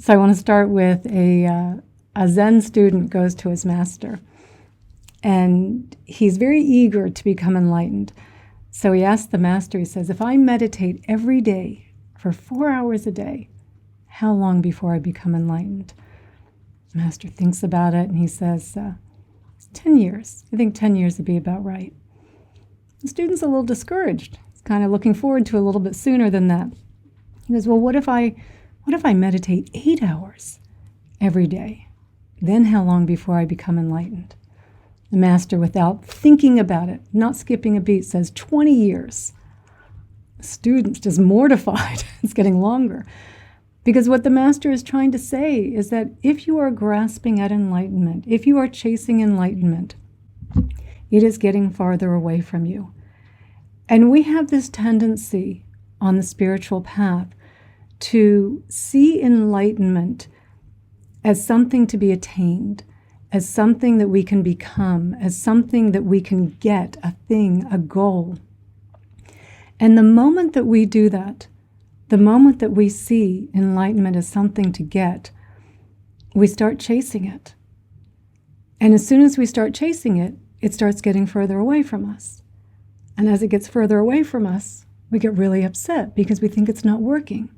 So I want to start with a Zen student goes to his master, and he's very eager to become enlightened. So he asks the master, he says, if I meditate every day for 4 hours a day, how long before I become enlightened? The master thinks about it, and he says, 10 years. I think 10 years would be about right. The student's a little discouraged. He's kind of looking forward to a little bit sooner than that. He goes, well, what if I meditate 8 hours every day? Then how long before I become enlightened? The master, without thinking about it, not skipping a beat, says 20 years. The student's just mortified. It's getting longer. Because what the master is trying to say is that if you are grasping at enlightenment, if you are chasing enlightenment, it is getting farther away from you. And we have this tendency on the spiritual path to see enlightenment as something to be attained, as something that we can become, as something that we can get, a thing, a goal. And the moment that we do that, the moment that we see enlightenment as something to get, we start chasing it. And as soon as we start chasing it, it starts getting further away from us. And as it gets further away from us, we get really upset because we think it's not working.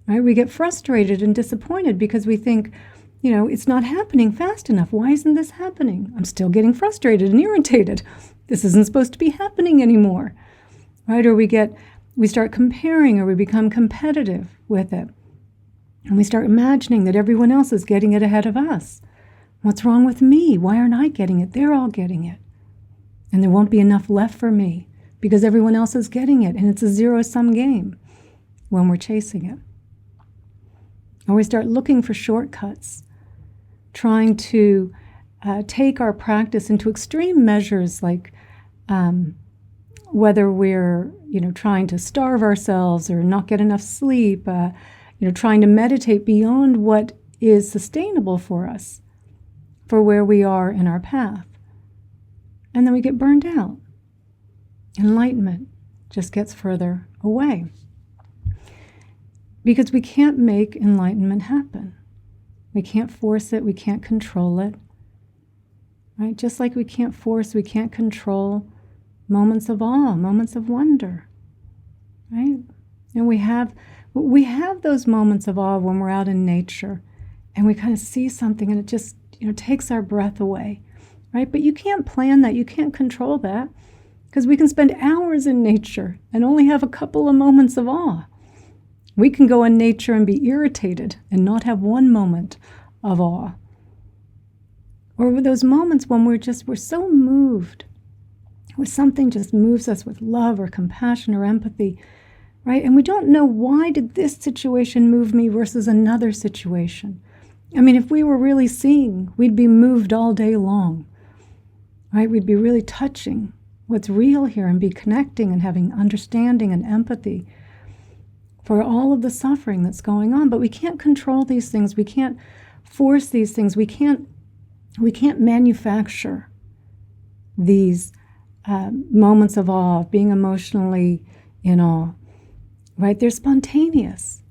Right? We get frustrated and disappointed because we think, it's not happening fast enough. Why isn't this happening? I'm still getting frustrated and irritated. This isn't supposed to be happening anymore. Right? Or we start comparing, or we become competitive with it. And we start imagining that everyone else is getting it ahead of us. What's wrong with me? Why aren't I getting it? They're all getting it. And there won't be enough left for me because everyone else is getting it. And it's a zero-sum game when we're chasing it. Or we start looking for shortcuts, trying to take our practice into extreme measures, like whether we're trying to starve ourselves or not get enough sleep, trying to meditate beyond what is sustainable for us, for where we are in our path. And then we get burned out. Enlightenment just gets further away. Because we can't make enlightenment happen. We can't force it, we can't control it. Right? Just like we can't force, we can't control moments of awe, moments of wonder. Right? And we have those moments of awe when we're out in nature and we kind of see something and it just takes our breath away. Right? But you can't plan that, you can't control that, because we can spend hours in nature and only have a couple of moments of awe. We can go in nature and be irritated and not have one moment of awe. Or those moments when we're so moved, where something just moves us with love or compassion or empathy, right? And we don't know, why did this situation move me versus another situation? I mean, if we were really seeing, we'd be moved all day long, right? We'd be really touching what's real here and be connecting and having understanding and empathy for all of the suffering that's going on. But we can't control these things. We can't force these things. We can't manufacture these moments of awe, of being emotionally in awe, right? They're spontaneous.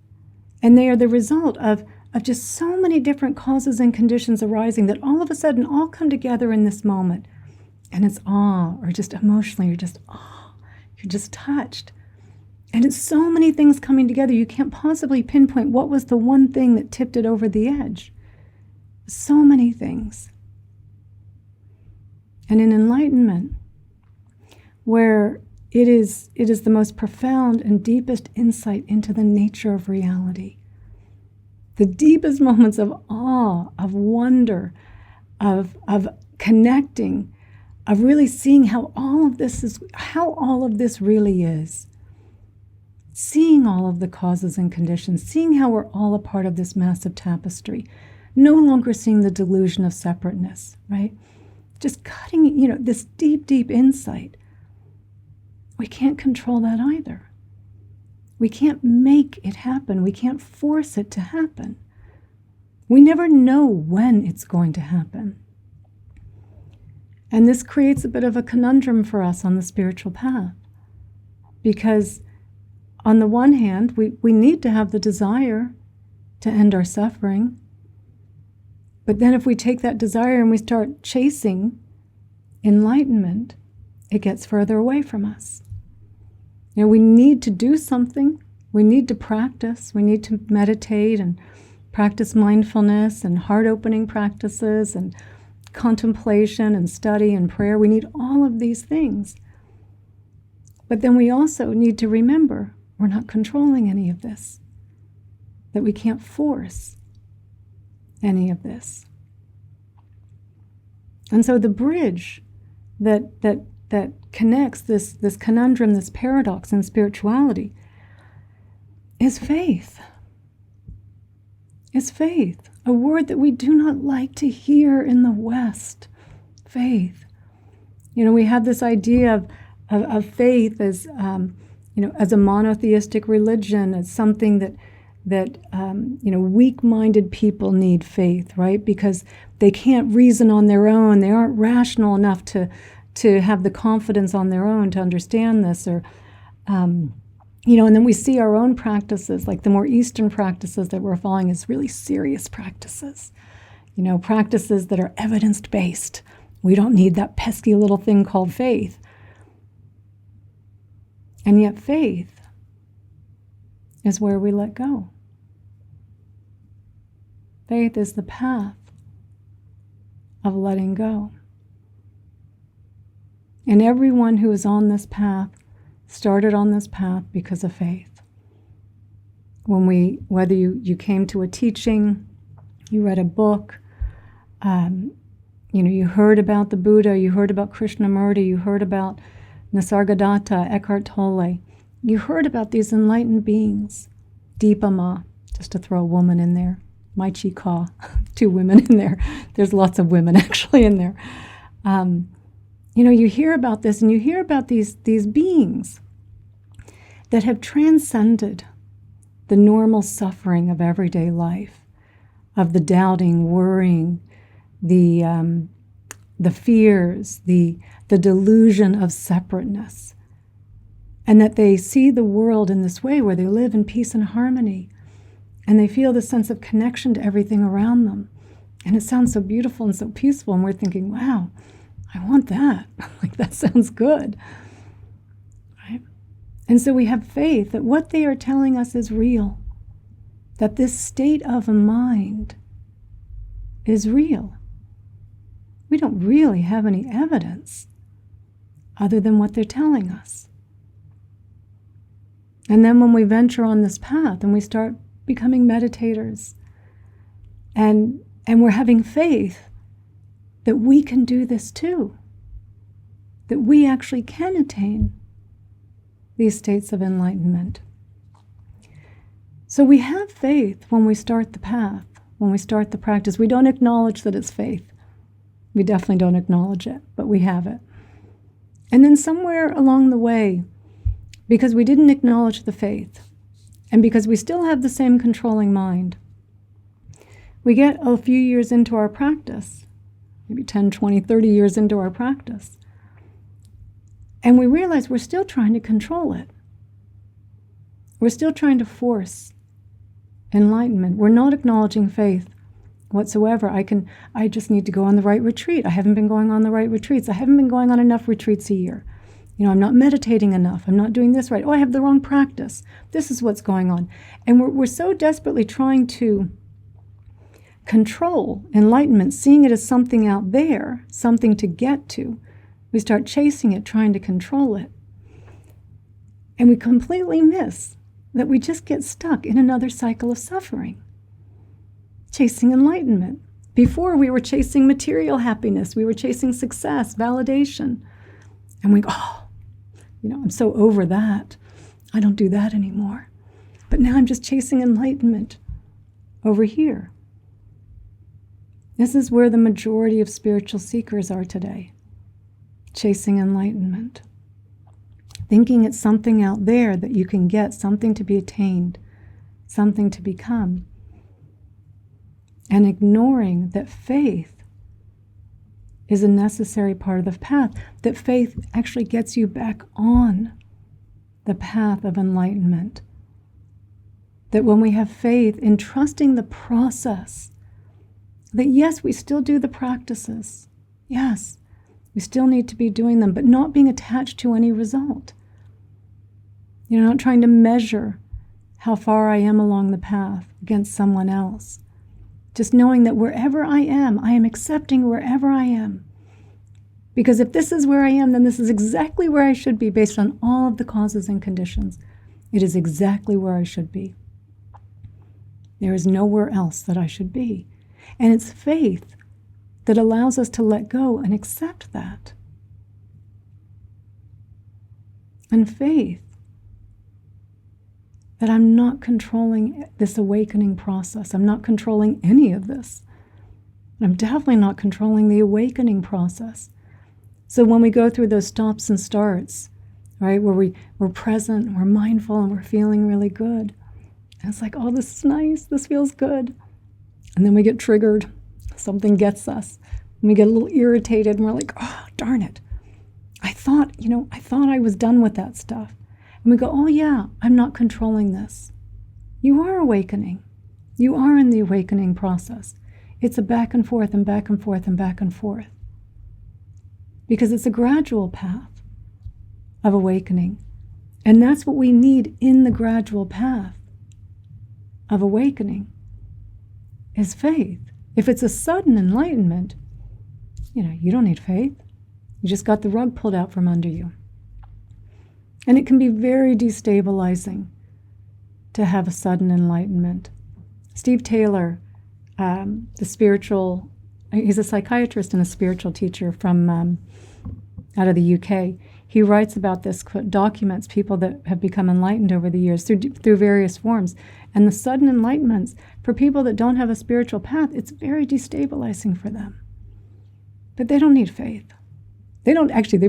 And they are the result of just so many different causes and conditions arising that all of a sudden all come together in this moment. And it's awe, or just emotionally, you're just touched. And it's so many things coming together, you can't possibly pinpoint what was the one thing that tipped it over the edge. So many things. And in enlightenment, where it is the most profound and deepest insight into the nature of reality, the deepest moments of awe, of wonder, of connecting, of really seeing how all of this really is. Seeing all of the causes and conditions, seeing how we're all a part of this massive tapestry, no longer seeing the delusion of separateness, right? Just cutting, this deep, deep insight. We can't control that either. We can't make it happen. We can't force it to happen. We never know when it's going to happen. And this creates a bit of a conundrum for us on the spiritual path, because on the one hand, we need to have the desire to end our suffering. But then if we take that desire and we start chasing enlightenment, it gets further away from us. We need to do something. We need to practice. We need to meditate and practice mindfulness and heart-opening practices and contemplation and study and prayer. We need all of these things. But then we also need to remember we're not controlling any of this, that we can't force any of this. And so the bridge that connects this conundrum, this paradox in spirituality, is faith. Is faith, a word that we do not like to hear in the West. Faith. We have this idea of faith as as a monotheistic religion, as something that weak-minded people need faith, right? Because they can't reason on their own. They aren't rational enough to have the confidence on their own to understand this, or and then we see our own practices, like the more Eastern practices that we're following, as really serious practices. Practices that are evidence-based. We don't need that pesky little thing called faith. And yet faith is where we let go. Faith is the path of letting go. And everyone who is on this path started on this path because of faith. Whether you came to a teaching, you read a book, you heard about the Buddha, you heard about Krishnamurti, you heard about Nisargadatta, Eckhart Tolle, you heard about these enlightened beings, Dipa Ma, just to throw a woman in there, Mai Chi Ka, 2 women in there. There's lots of women actually in there. You hear about this, and you hear about these beings that have transcended the normal suffering of everyday life, of the doubting, worrying, the fears, the delusion of separateness, and that they see the world in this way where they live in peace and harmony, and they feel the sense of connection to everything around them. And it sounds so beautiful and so peaceful, and we're thinking, wow, I want that. Like, that sounds good. Right? And so we have faith that what they are telling us is real, that this state of a mind is real. We don't really have any evidence other than what they're telling us. And then when we venture on this path and we start becoming meditators, and we're having faith that we can do this too, that we actually can attain these states of enlightenment. So we have faith when we start the path, when we start the practice. We don't acknowledge that it's faith. We definitely don't acknowledge it, but we have it. And then somewhere along the way, because we didn't acknowledge the faith, and because we still have the same controlling mind, we get a few years into our practice, maybe 10, 20, 30 years into our practice, and we realize we're still trying to control it. We're still trying to force enlightenment. We're not acknowledging faith whatsoever. I just need to go on the right retreat. I haven't been going on the right retreats. I haven't been going on enough retreats a year. I'm not meditating enough. I'm not doing this right. Oh, I have the wrong practice. This is what's going on. And we're so desperately trying to control enlightenment, seeing it as something out there, something to get to. We start chasing it, trying to control it. And we completely miss that we just get stuck in another cycle of suffering, chasing enlightenment. Before, we were chasing material happiness. We were chasing success, validation. And we go, I'm so over that. I don't do that anymore. But now I'm just chasing enlightenment over here. This is where the majority of spiritual seekers are today, chasing enlightenment, thinking it's something out there that you can get, something to be attained, something to become, and ignoring that faith is a necessary part of the path, that faith actually gets you back on the path of enlightenment. That when we have faith in trusting the process, that yes, we still do the practices. Yes, we still need to be doing them, but not being attached to any result. You're not trying to measure how far I am along the path against someone else. Just knowing that wherever I am accepting wherever I am. Because if this is where I am, then this is exactly where I should be based on all of the causes and conditions. It is exactly where I should be. There is nowhere else that I should be. And it's faith that allows us to let go and accept that. And faith that I'm not controlling this awakening process. I'm not controlling any of this. I'm definitely not controlling the awakening process. So when we go through those stops and starts, right, where we're present, we're mindful, and we're feeling really good, and it's like, oh, this is nice, this feels good. And then we get triggered, something gets us, and we get a little irritated, and we're like, oh, darn it. I thought I was done with that stuff. And we go, oh yeah, I'm not controlling this. You are awakening. You are in the awakening process. It's a back and forth and back and forth and back and forth. Because it's a gradual path of awakening. And that's what we need in the gradual path of awakening, is faith. If it's a sudden enlightenment, you don't need faith. You just got the rug pulled out from under you. And it can be very destabilizing to have a sudden enlightenment. Steve Taylor, he's a psychiatrist and a spiritual teacher from out of the UK. He writes about this, documents people that have become enlightened over the years through various forms. And the sudden enlightenments, for people that don't have a spiritual path, it's very destabilizing for them. But they don't need faith. They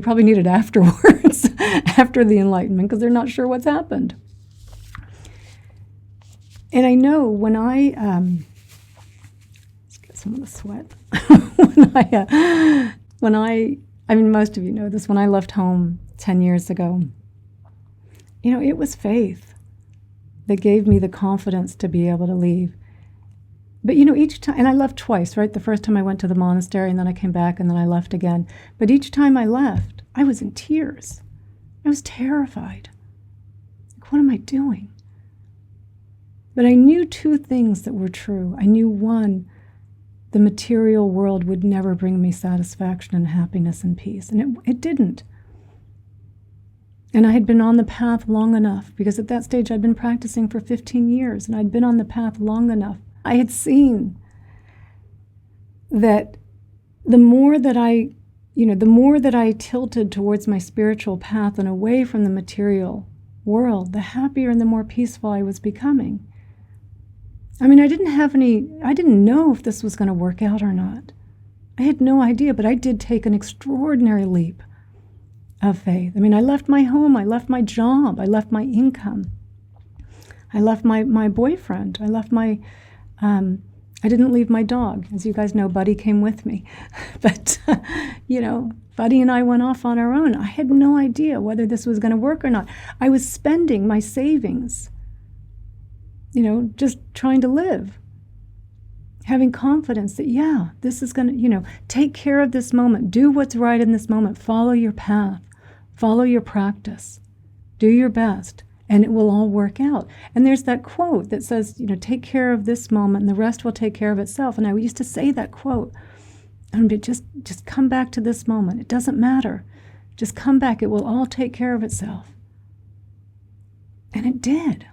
probably need it afterwards, after the enlightenment, because they're not sure what's happened. And I know when let's get some of the sweat. Most of you know this, when I left home 10 years ago, it was faith that gave me the confidence to be able to leave. But each time, and I left twice, right? The first time I went to the monastery, and then I came back, and then I left again. But each time I left, I was in tears. I was terrified. Like, what am I doing? But I knew two things that were true. I knew, one, the material world would never bring me satisfaction and happiness and peace. And it didn't. And I had been on the path long enough, because at that stage I'd been practicing for 15 years, and I'd been on the path long enough. I had seen that the more that I tilted towards my spiritual path and away from the material world, the happier and the more peaceful I was becoming. I didn't know if this was going to work out or not. I had no idea, but I did take an extraordinary leap of faith. I left my home, I left my job, I left my income. I left my boyfriend, I left I didn't leave my dog. As you guys know, Buddy came with me. But, Buddy and I went off on our own. I had no idea whether this was going to work or not. I was spending my savings, just trying to live. Having confidence that, this is going to, take care of this moment. Do what's right in this moment. Follow your path. Follow your practice. Do your best. And it will all work out. And there's that quote that says, take care of this moment and the rest will take care of itself. And I used to say that quote. And just come back to this moment. It doesn't matter. Just come back. It will all take care of itself. And it did.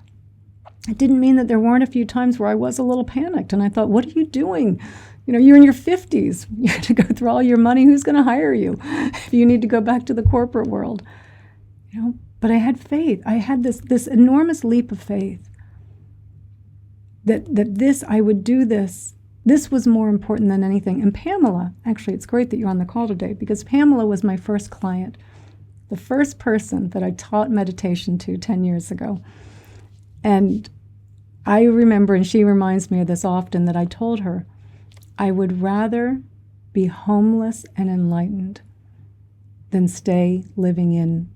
It didn't mean that there weren't a few times where I was a little panicked. And I thought, what are you doing? You're in your 50s. You have to go through all your money. Who's going to hire you if you need to go back to the corporate world? But I had faith. I had this enormous leap of faith that I would do this. This was more important than anything. And Pamela, actually, it's great that you're on the call today, because Pamela was my first client, the first person that I taught meditation to 10 years ago. And I remember, and she reminds me of this often, that I told her, I would rather be homeless and enlightened than stay living in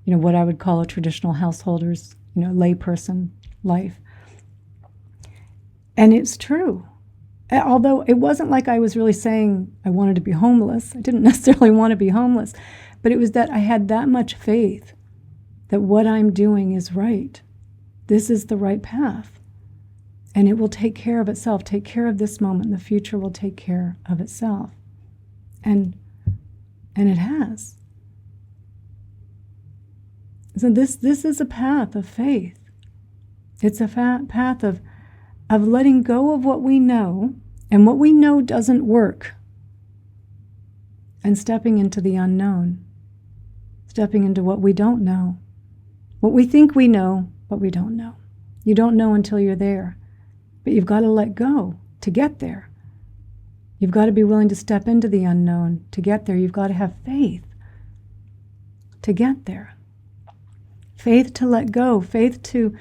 what I would call a traditional householder's, layperson life. And it's true. Although it wasn't like I was really saying I wanted to be homeless. I didn't necessarily want to be homeless. But it was that I had that much faith that what I'm doing is right. This is the right path. And it will take care of itself, take care of this moment. The future will take care of itself. And it has. So this is a path of faith. It's a path of letting go of what we know, and what we know doesn't work, and stepping into the unknown, stepping into what we don't know, what we think we know, but we don't know. You don't know until you're there, but you've got to let go to get there. You've got to be willing to step into the unknown to get there. You've got to have faith to get there. Faith to let go, faith to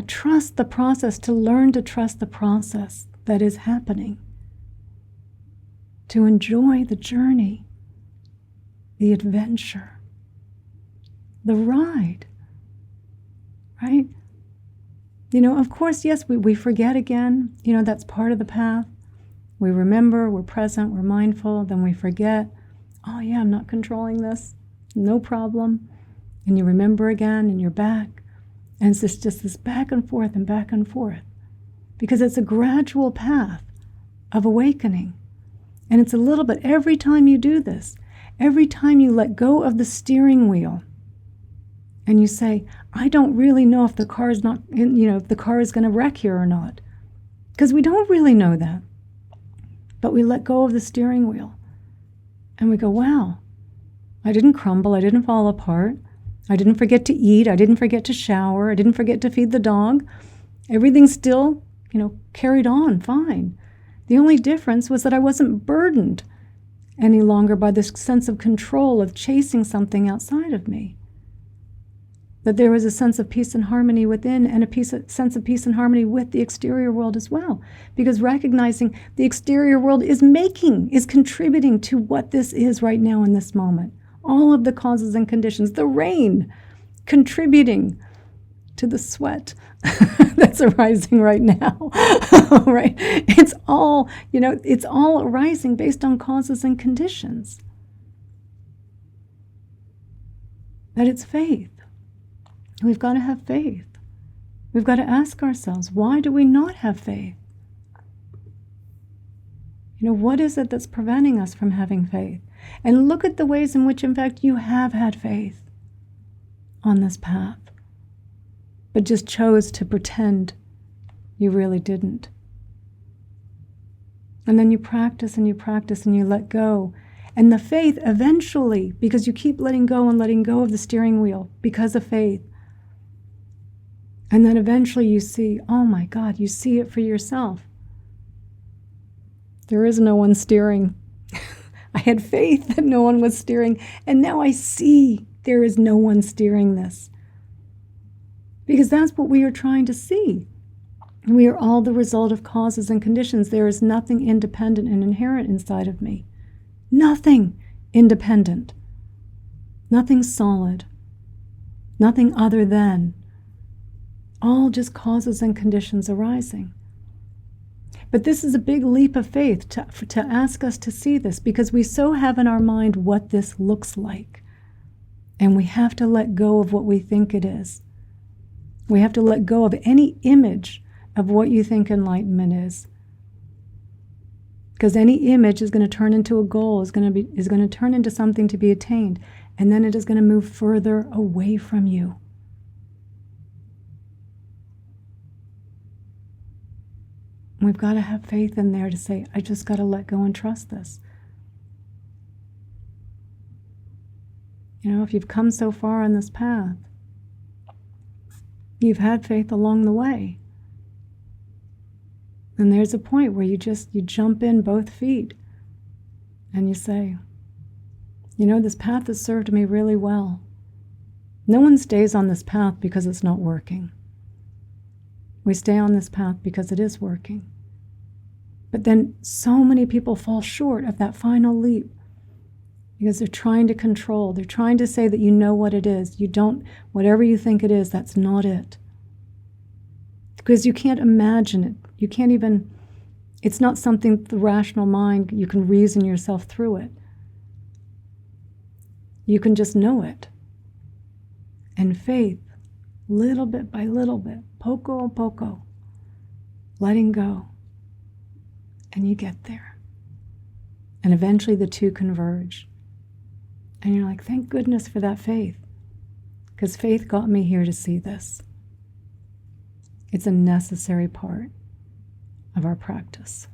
trust the process, to learn to trust the process that is happening, to enjoy the journey, the adventure, the ride, right? Of course, yes, we forget again. That's part of the path. We remember, we're present, we're mindful, then we forget. Oh yeah, I'm not controlling this. No problem. And you remember again, and you're back. And it's just this back and forth and back and forth. Because it's a gradual path of awakening. And it's a little bit, every time you do this, every time you let go of the steering wheel, and you say, I don't really know if the car is if the car is going to wreck here or not. Because we don't really know that. But we let go of the steering wheel. And we go, wow, I didn't crumble, I didn't fall apart. I didn't forget to eat. I didn't forget to shower. I didn't forget to feed the dog. Everything still, carried on fine. The only difference was that I wasn't burdened any longer by this sense of control of chasing something outside of me. That there was a sense of peace and harmony within, and sense of peace and harmony with the exterior world as well. Because recognizing the exterior world is contributing to what this is right now in this moment. All of the causes and conditions, the rain contributing to the sweat that's arising right now, right? It's all, it's all arising based on causes and conditions. That it's faith. We've got to have faith. We've got to ask ourselves, why do we not have faith? What is it that's preventing us from having faith? And look at the ways in which, in fact, you have had faith on this path, but just chose to pretend you really didn't. And then you practice and you practice and you let go. And the faith eventually, because you keep letting go of the steering wheel because of faith, and then eventually you see, oh my God, you see it for yourself. There is no one steering. I had faith that no one was steering, and now I see there is no one steering this. Because that's what we are trying to see. We are all the result of causes and conditions. There is nothing independent and inherent inside of me. Nothing independent. Nothing solid. Nothing other than. All just causes and conditions arising. But this is a big leap of faith to ask us to see this, because we so have in our mind what this looks like. And we have to let go of what we think it is. We have to let go of any image of what you think enlightenment is. Because any image is going to turn into a goal, is going to turn into something to be attained, and then it is going to move further away from you. We've got to have faith in there to say, I just got to let go and trust this. If you've come so far on this path, you've had faith along the way. And there's a point where you jump in both feet and you say, this path has served me really well. No one stays on this path because it's not working. We stay on this path because it is working. But then so many people fall short of that final leap because they're trying to control. They're trying to say that you know what it is. You don't, whatever you think it is, that's not it. because you can't imagine it. You can't even, it's not something the rational mind, you can reason yourself through it. You can just know it. And faith, little bit by little bit, poco a poco, letting go. And you get there. And eventually the two converge. And you're like, thank goodness for that faith. Because faith got me here to see this. It's a necessary part of our practice.